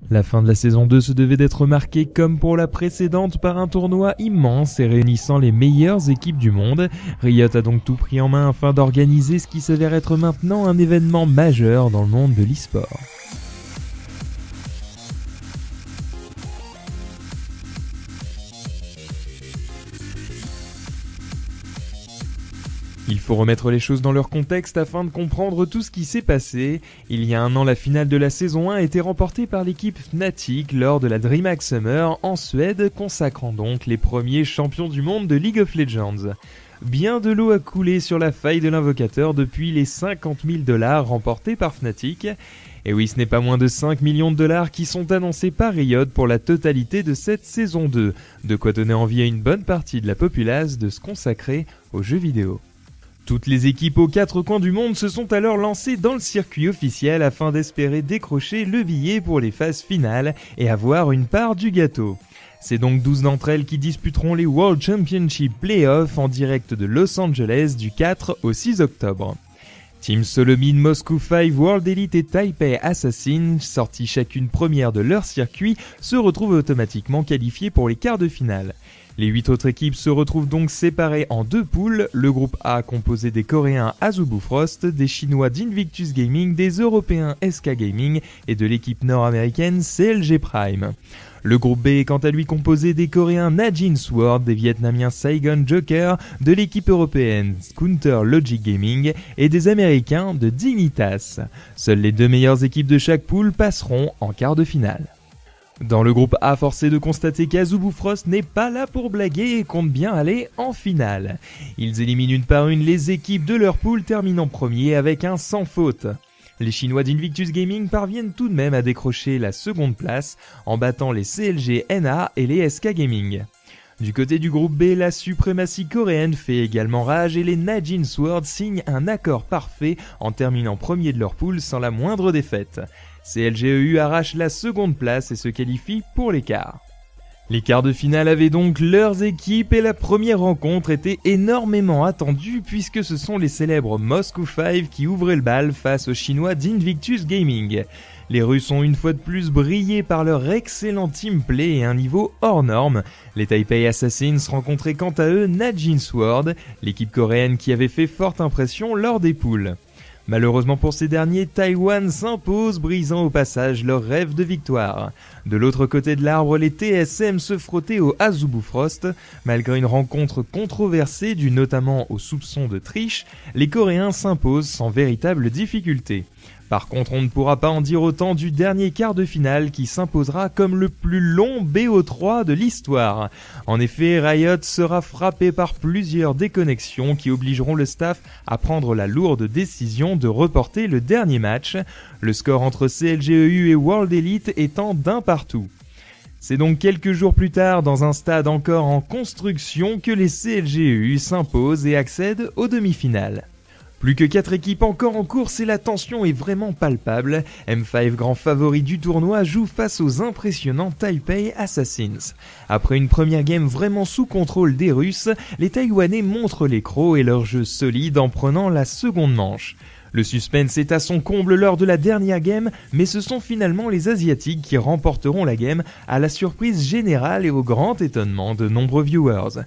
La fin de la saison 2 se devait d'être marquée comme pour la précédente par un tournoi immense et réunissant les meilleures équipes du monde. Riot a donc tout pris en main afin d'organiser ce qui s'avère être maintenant un événement majeur dans le monde de l'e-sport. Il faut remettre les choses dans leur contexte afin de comprendre tout ce qui s'est passé. Il y a un an, la finale de la saison 1 a été remportée par l'équipe Fnatic lors de la DreamHack Summer en Suède, consacrant donc les premiers champions du monde de League of Legends. Bien de l'eau a coulé sur la faille de l'invocateur depuis les 50 000 $ remportés par Fnatic. Et oui, ce n'est pas moins de 5 millions de $ qui sont annoncés par Riot pour la totalité de cette saison 2. De quoi donner envie à une bonne partie de la populace de se consacrer aux jeux vidéo. Toutes les équipes aux 4 coins du monde se sont alors lancées dans le circuit officiel afin d'espérer décrocher le billet pour les phases finales et avoir une part du gâteau. C'est donc 12 d'entre elles qui disputeront les World Championship Playoffs en direct de Los Angeles du 4 au 6 octobre. Team Solomid, Moscow 5, World Elite et Taipei Assassin, sortis chacune première de leur circuit, se retrouvent automatiquement qualifiés pour les quarts de finale. Les 8 autres équipes se retrouvent donc séparées en 2 poules, le groupe A composé des Coréens Azubu Frost, des Chinois d'Invictus Gaming, des Européens SK Gaming et de l'équipe nord-américaine CLG Prime. Le groupe B est quant à lui composé des Coréens Najin Sword, des Vietnamiens Saigon Joker, de l'équipe européenne Counter Logic Gaming et des Américains de Dignitas. Seules les 2 meilleures équipes de chaque poule passeront en quart de finale. Dans le groupe A, force est de constater qu'Azubu Frost n'est pas là pour blaguer et compte bien aller en finale. Ils éliminent une par une les équipes de leur poule terminant premier avec un sans faute. Les Chinois d'Invictus Gaming parviennent tout de même à décrocher la seconde place en battant les CLG NA et les SK Gaming. Du côté du groupe B, la suprématie coréenne fait également rage et les Najin Sword signent un accord parfait en terminant premier de leur poule sans la moindre défaite. CLGEU arrache la seconde place et se qualifie pour les quarts. Les quarts de finale avaient donc leurs équipes et la première rencontre était énormément attendue puisque ce sont les célèbres Moscow 5 qui ouvraient le bal face aux Chinois d'Invictus Gaming. Les Russes ont une fois de plus brillé par leur excellent teamplay et un niveau hors norme. Les Taipei Assassins rencontraient quant à eux Najin Sword, l'équipe coréenne qui avait fait forte impression lors des poules. Malheureusement pour ces derniers, Taïwan s'impose, brisant au passage leur rêve de victoire. De l'autre côté de l'arbre, les TSM se frottaient au Azubu Frost. Malgré une rencontre controversée due notamment aux soupçons de triche, les Coréens s'imposent sans véritable difficulté. Par contre, on ne pourra pas en dire autant du dernier quart de finale qui s'imposera comme le plus long BO3 de l'histoire. En effet, Riot sera frappé par plusieurs déconnexions qui obligeront le staff à prendre la lourde décision de reporter le dernier match, le score entre CLGEU et World Elite étant d'un partout. C'est donc quelques jours plus tard, dans un stade encore en construction, que les CLGEU s'imposent et accèdent aux demi-finales. Plus que 4 équipes encore en course et la tension est vraiment palpable. M5, grand favori du tournoi, joue face aux impressionnants Taipei Assassins. Après une première game vraiment sous contrôle des Russes, les Taïwanais montrent les crocs et leur jeu solide en prenant la seconde manche. Le suspense est à son comble lors de la dernière game, mais ce sont finalement les Asiatiques qui remporteront la game à la surprise générale et au grand étonnement de nombreux viewers.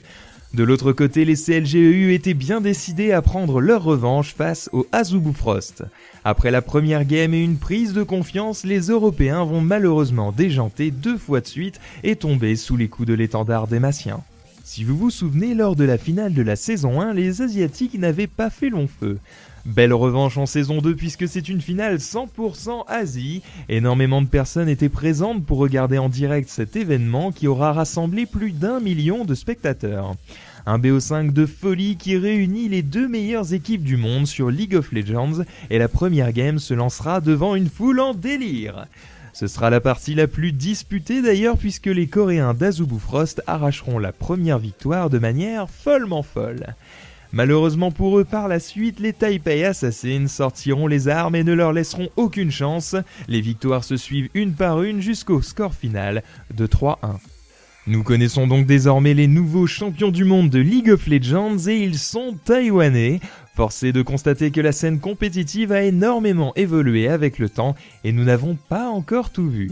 De l'autre côté, les CLGEU étaient bien décidés à prendre leur revanche face au Azubu Frost. Après la première game et une prise de confiance, les Européens vont malheureusement déjanter 2 fois de suite et tomber sous les coups de l'étendard dématien. Si vous vous souvenez, lors de la finale de la saison 1, les Asiatiques n'avaient pas fait long feu. Belle revanche en saison 2 puisque c'est une finale 100% Asie. Énormément de personnes étaient présentes pour regarder en direct cet événement qui aura rassemblé plus d'1 million de spectateurs. Un BO5 de folie qui réunit les 2 meilleures équipes du monde sur League of Legends et la première game se lancera devant une foule en délire. Ce sera la partie la plus disputée d'ailleurs puisque les Coréens d'Azubu Frost arracheront la première victoire de manière follement folle. Malheureusement pour eux, par la suite, les Taipei Assassins sortiront les armes et ne leur laisseront aucune chance. Les victoires se suivent une par une jusqu'au score final de 3-1. Nous connaissons donc désormais les nouveaux champions du monde de League of Legends et ils sont taïwanais. Force est de constater que la scène compétitive a énormément évolué avec le temps et nous n'avons pas encore tout vu.